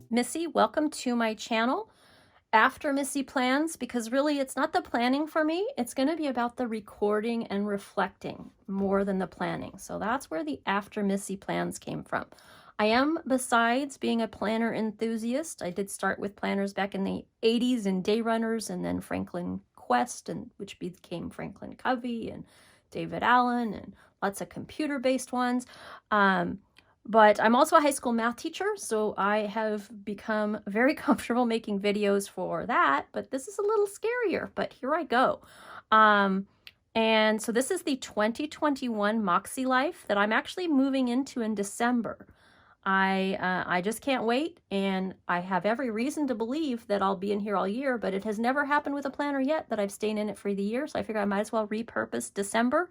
Missy, welcome to my channel, After Missy Plans, because really it's not the planning for me. It's going to be about the recording and reflecting more than the planning. So that's where the After Missy Plans came from. I am, besides being a planner enthusiast, I did start with planners back in the 80s and day runners, and then Franklin Quest, and which became Franklin Covey and David Allen, and lots of computer-based ones. But I'm also a high school math teacher, so I have become very comfortable making videos for that, but this is a little scarier, but here I go. And so this is the 2021 MakseLife that I'm actually moving into in December. I just can't wait, and I have every reason to believe that I'll be in here all year, but it has never happened with a planner yet that I've stayed in it for the year, so I figure I might as well repurpose December.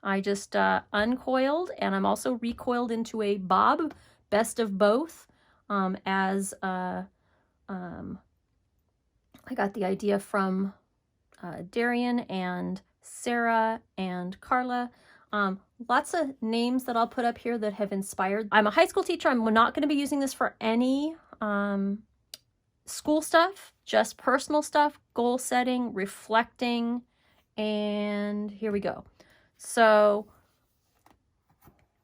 I just uncoiled, and I'm also recoiled into a bob, best of both, I got the idea from Darian and Sarah and Carla. Lots of names that I'll put up here that have inspired. I'm a high school teacher. I'm not going to be using this for any school stuff, just personal stuff, goal setting, reflecting, and here we go. So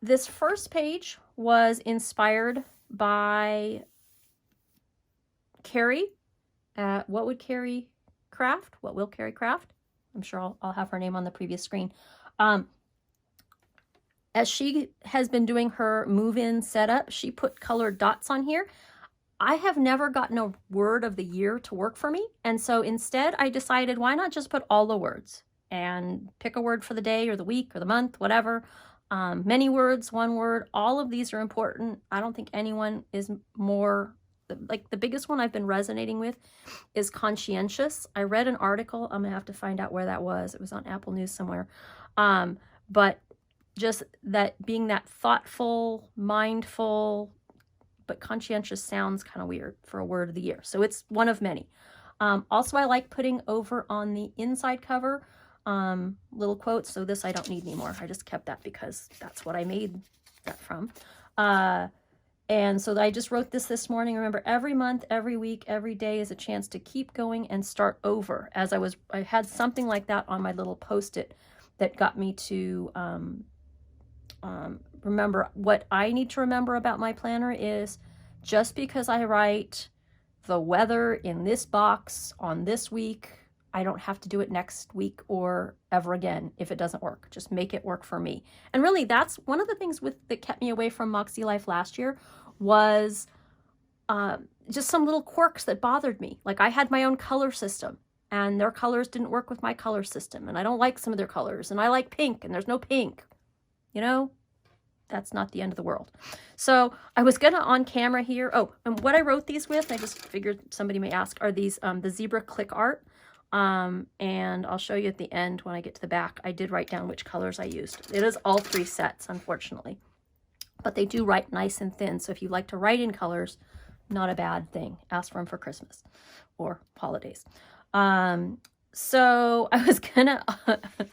this first page was inspired by Carrie at What Will Carrie Craft? I'm sure I'll have her name on the previous screen. As she has been doing her move-in setup, she put colored dots on here. I have never gotten a word of the year to work for me, and so instead I decided, why not just put all the words and pick a word for the day or the week or the month, whatever. Many words, one word, all of these are important. I don't think anyone is more, like the biggest one I've been resonating with is conscientious. I read an article, I'm gonna have to find out where that was. It was on Apple News somewhere. But just that being that thoughtful, mindful, but conscientious sounds kind of weird for a word of the year. So it's one of many. Also, I like putting over on the inside cover little quotes. So this I don't need anymore. I just kept that because that's what I made that from. And so I just wrote this morning. Remember, every month, every week, every day is a chance to keep going and start over. As I had something like that on my little Post-it that got me to remember what I need to remember about my planner is just because I write the weather in this box on this week, I don't have to do it next week or ever again if it doesn't work. Just make it work for me. And really, that's one of the things that kept me away from MakseLife last year was just some little quirks that bothered me. Like I had my own color system and their colors didn't work with my color system. And I don't like some of their colors. And I like pink and there's no pink. You know, that's not the end of the world. So I was gonna on camera here. Oh, and what I wrote these with, I just figured somebody may ask, are these the zebra click art. And I'll show you at the end when I get to the back. I did write down which colors I used. It is all 3 sets, unfortunately. But they do write nice and thin. So if you like to write in colors, not a bad thing. Ask for them for Christmas or holidays. So I was gonna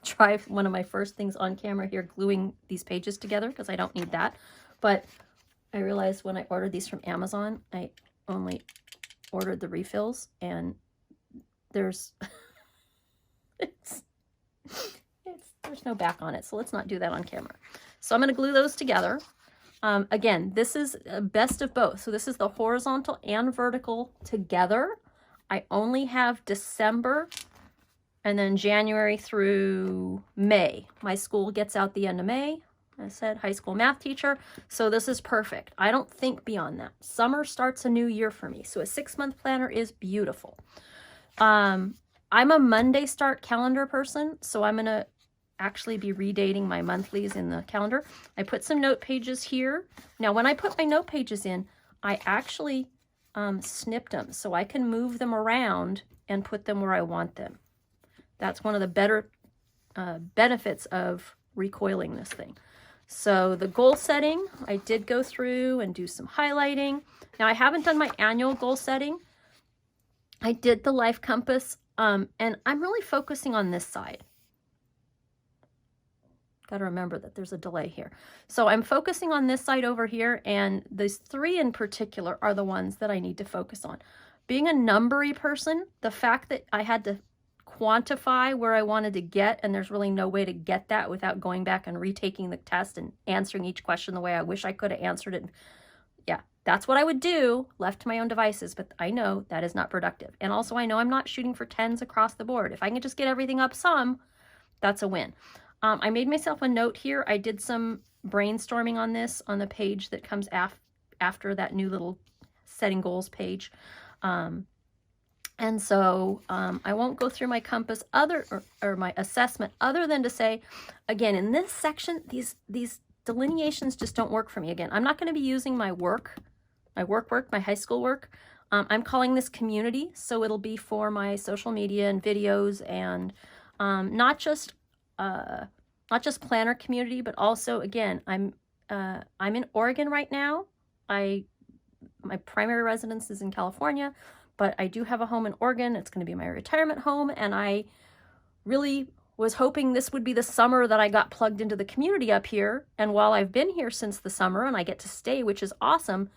try one of my first things on camera here, gluing these pages together because I don't need that. But I realized when I ordered these from Amazon, I only ordered the refills, and there's there's no back on it, so let's not do that on camera. So I'm going to glue those together. Again, this is best of both. So this is the horizontal and vertical together. I only have December and then January through May. My school gets out the end of May. I said high school math teacher, so this is perfect. I don't think beyond that. Summer starts a new year for me, so a 6-month planner is beautiful. I'm a Monday start calendar person, so I'm going to actually be redating my monthlies in the calendar. I put some note pages here. Now, when I put my note pages in, I actually snipped them so I can move them around and put them where I want them. That's one of the better benefits of recoiling this thing. So the goal setting, I did go through and do some highlighting. Now, I haven't done my annual goal setting. I did the life compass, and I'm really focusing on this side. Got to remember that there's a delay here. So I'm focusing on this side over here, and these 3 in particular are the ones that I need to focus on. Being a numbery person, the fact that I had to quantify where I wanted to get, and there's really no way to get that without going back and retaking the test and answering each question the way I wish I could have answered it. Yeah, that's what I would do left to my own devices, but I know that is not productive. And also I know I'm not shooting for 10s across the board. If I can just get everything up some, that's a win. I made myself a note here. I did some brainstorming on this on the page that comes after that new little setting goals page. And so I won't go through my compass or my assessment other than to say, again, in this section, these delineations just don't work for me. Again, I'm not going to be using my work, my high school work. I'm calling this community, so it'll be for my social media and videos, and not just planner community, but also, again, I'm in Oregon right now. My primary residence is in California, but I do have a home in Oregon. It's going to be my retirement home, and I really was hoping this would be the summer that I got plugged into the community up here. And while I've been here since the summer and I get to stay, which is awesome,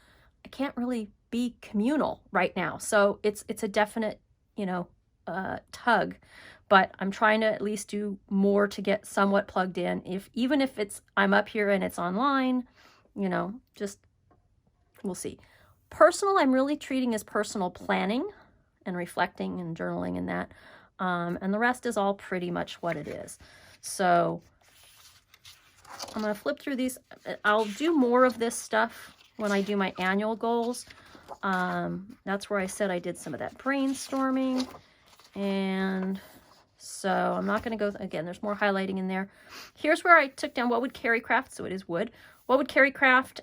I can't really be communal right now. So it's a definite, tug, but I'm trying to at least do more to get somewhat plugged in. Even if I'm up here and it's online, just we'll see. Personal, I'm really treating as personal planning and reflecting and journaling and that. And the rest is all pretty much what it is. So I'm going to flip through these. I'll do more of this stuff when I do my annual goals. That's where I said I did some of that brainstorming. And so I'm not going to go, again, there's more highlighting in there. Here's where I took down what would Carrie craft. So it is wood. What would Carrie craft?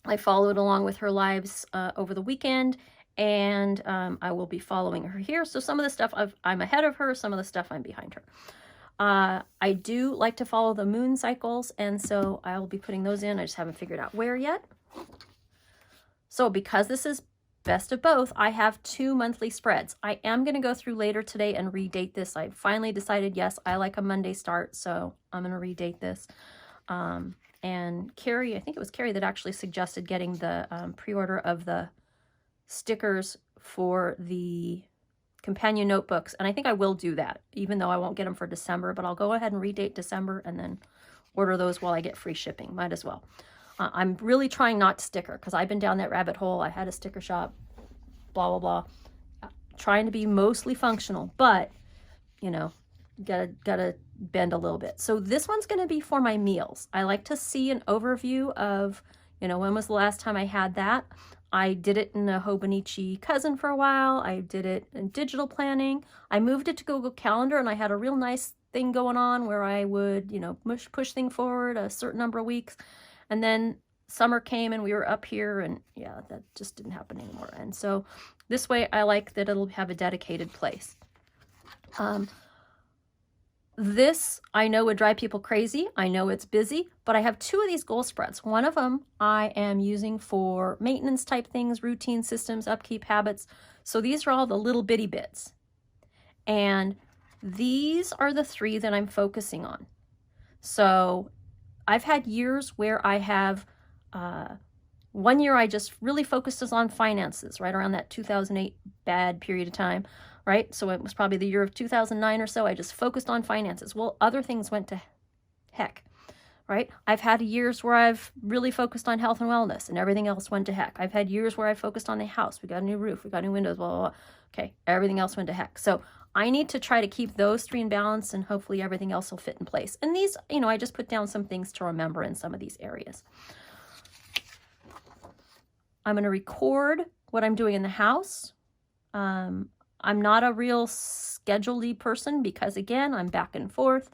I followed along with her lives over the weekend, and I will be following her here. So some of the stuff I'm ahead of her, some of the stuff I'm behind her. I do like to follow the moon cycles, and so I'll be putting those in. I just haven't figured out where yet. So because this is best of both, I have 2 monthly spreads. I am going to go through later today and redate this. I finally decided, yes, I like a Monday start, so I'm going to redate this. And Carrie, I think it was Carrie that actually suggested getting the pre-order of the stickers for the companion notebooks. And I think I will do that, even though I won't get them for December, but I'll go ahead and redate December and then order those while I get free shipping. Might as well. I'm really trying not to sticker because I've been down that rabbit hole. I had a sticker shop, blah, blah, blah. Trying to be mostly functional, but, gotta bend a little bit. So this one's going to be for my meals. I like to see an overview of, when was the last time I had that. I did it in a Hobonichi Cousin for a while. I did it in digital planning. I moved it to Google Calendar, and I had a real nice thing going on where I would, push things forward a certain number of weeks. And then summer came and we were up here, and yeah, that just didn't happen anymore. And so this way I like that it'll have a dedicated place. This I know would drive people crazy. I know it's busy, but I have 2 of these goal spreads. One of them I am using for maintenance type things, routine systems, upkeep habits. So these are all the little bitty bits. And these are the 3 that I'm focusing on. So I've had years where I have, one year I just really focused on finances, right around that 2008 bad period of time. Right? So it was probably the year of 2009 or so. I just focused on finances. Well, other things went to heck, right? I've had years where I've really focused on health and wellness, and everything else went to heck. I've had years where I focused on the house. We got a new roof. We got new windows, blah, blah, blah. Okay, everything else went to heck. So I need to try to keep those 3 in balance, and hopefully everything else will fit in place. And these, I just put down some things to remember in some of these areas. I'm going to record what I'm doing in the house. I'm not a real schedule-y person because, again, I'm back and forth.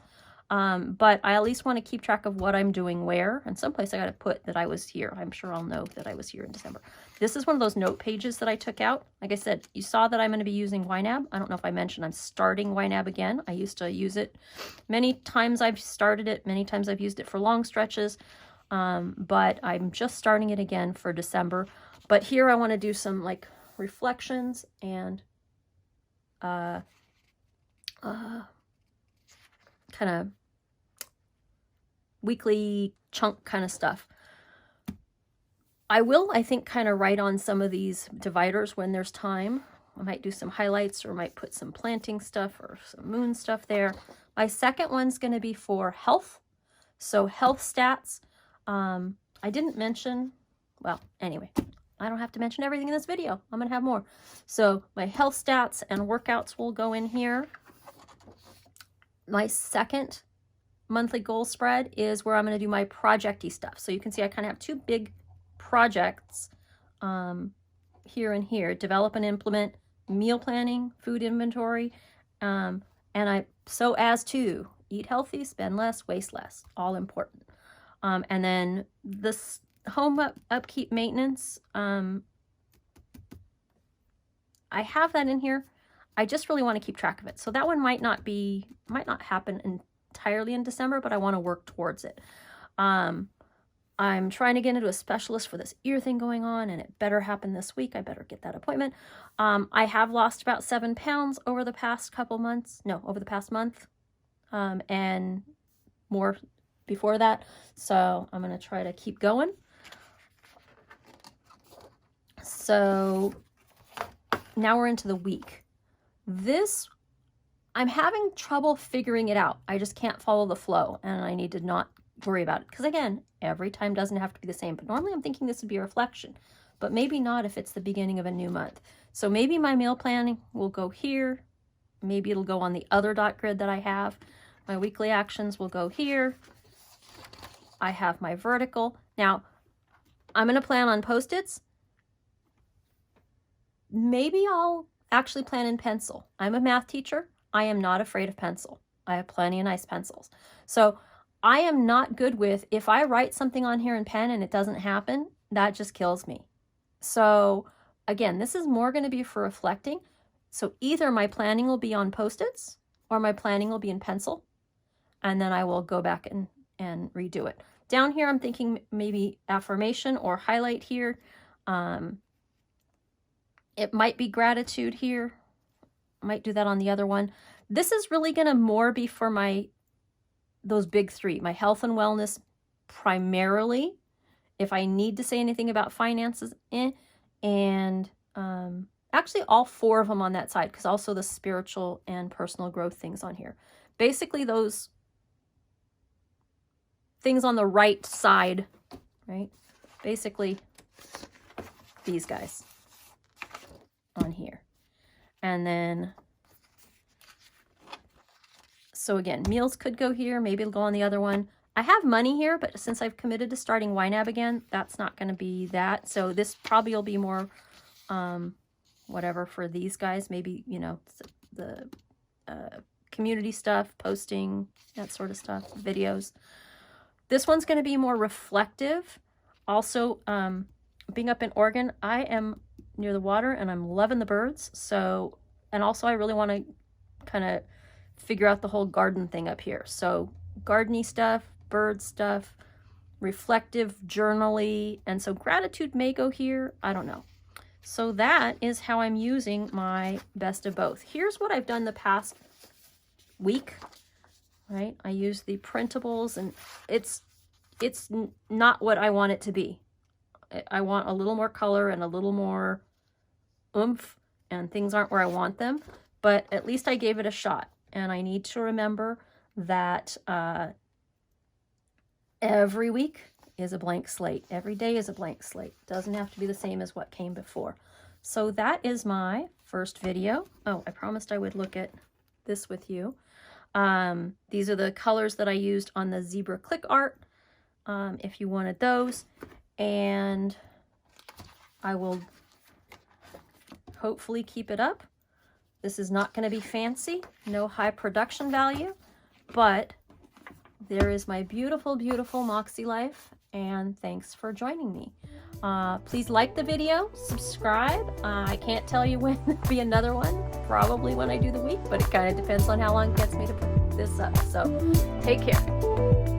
But I at least want to keep track of what I'm doing where. And someplace I got to put that I was here. I'm sure I'll know that I was here in December. This is one of those note pages that I took out. Like I said, you saw that I'm going to be using YNAB. I don't know if I mentioned I'm starting YNAB again. I used to use it many times. I've started it. Many times I've used it for long stretches. But I'm just starting it again for December. But here I want to do some reflections and kind of weekly chunk kind of stuff. I will, I think, kind of write on some of these dividers when there's time. I might do some highlights or might put some planting stuff or some moon stuff there. My second one's going to be for health. So health stats. I didn't mention, well, anyway, I don't have to mention everything in this video. I'm going to have more. So my health stats and workouts will go in here. My second monthly goal spread is where I'm going to do my project-y stuff. So you can see I kind of have two big projects here and here. Develop and implement meal planning, food inventory, and so as to eat healthy, spend less, waste less, all important. And then this home upkeep maintenance, I have that in here. I just really want to keep track of it. So that one might not happen entirely in December, but I want to work towards it. I'm trying to get into a specialist for this ear thing going on, and it better happen this week. I better get that appointment. I have lost about 7 pounds over the past couple months. No, over the past month, and more before that. So I'm going to try to keep going. So now we're into the week. This, I'm having trouble figuring it out. I just can't follow the flow, and I need to not worry about it. Because again, every time doesn't have to be the same. But normally I'm thinking this would be a reflection, but maybe not if it's the beginning of a new month. So maybe my meal planning will go here. Maybe it'll go on the other dot grid that I have. My weekly actions will go here. I have my vertical. Now, I'm going to plan on Post-its. Maybe I'll actually plan in pencil. I'm a math teacher. I am not afraid of pencil. I have plenty of nice pencils. So I am not good with, if I write something on here in pen and it doesn't happen, that just kills me. So again, this is more going to be for reflecting. So either my planning will be on Post-its or my planning will be in pencil. And then I will go back and redo it. Down here, I'm thinking maybe affirmation or highlight here. It might be gratitude here. I might do that on the other one. This is really going to more be for those big three, my health and wellness primarily. If I need to say anything about finances, and actually all 4 of them on that side, because also the spiritual and personal growth things on here. Basically those things on the right side, right? Basically these guys on here. And then, so again, meals could go here. Maybe it'll go on the other one. I have money here, but since I've committed to starting YNAB again, that's not going to be that. So this probably will be more, whatever for these guys. Maybe, you know, the community stuff, posting, that sort of stuff, videos. This one's going to be more reflective. Also, being up in Oregon, I am near the water and I'm loving the birds. So, and also I really want to kind of figure out the whole garden thing up here. So gardeny stuff, bird stuff, reflective, journally, and so gratitude may go here. I don't know. So that is how I'm using my best of both. Here's what I've done the past week, right? I use the printables, and it's not what I want it to be. I want a little more color and a little more oomph, and things aren't where I want them, but at least I gave it a shot. And I need to remember that every week is a blank slate. Every day is a blank slate. Doesn't have to be the same as what came before. So that is my first video. Oh, I promised I would look at this with you. These are the colors that I used on the zebra click art, if you wanted those. And I will hopefully keep it up. This is not going to be fancy, no high production value, but there is my beautiful, beautiful MakseLife, and thanks for joining me. Please like the video, subscribe. I can't tell you when there'll be another one, probably when I do the week, but it kind of depends on how long it gets me to put this up. So take care.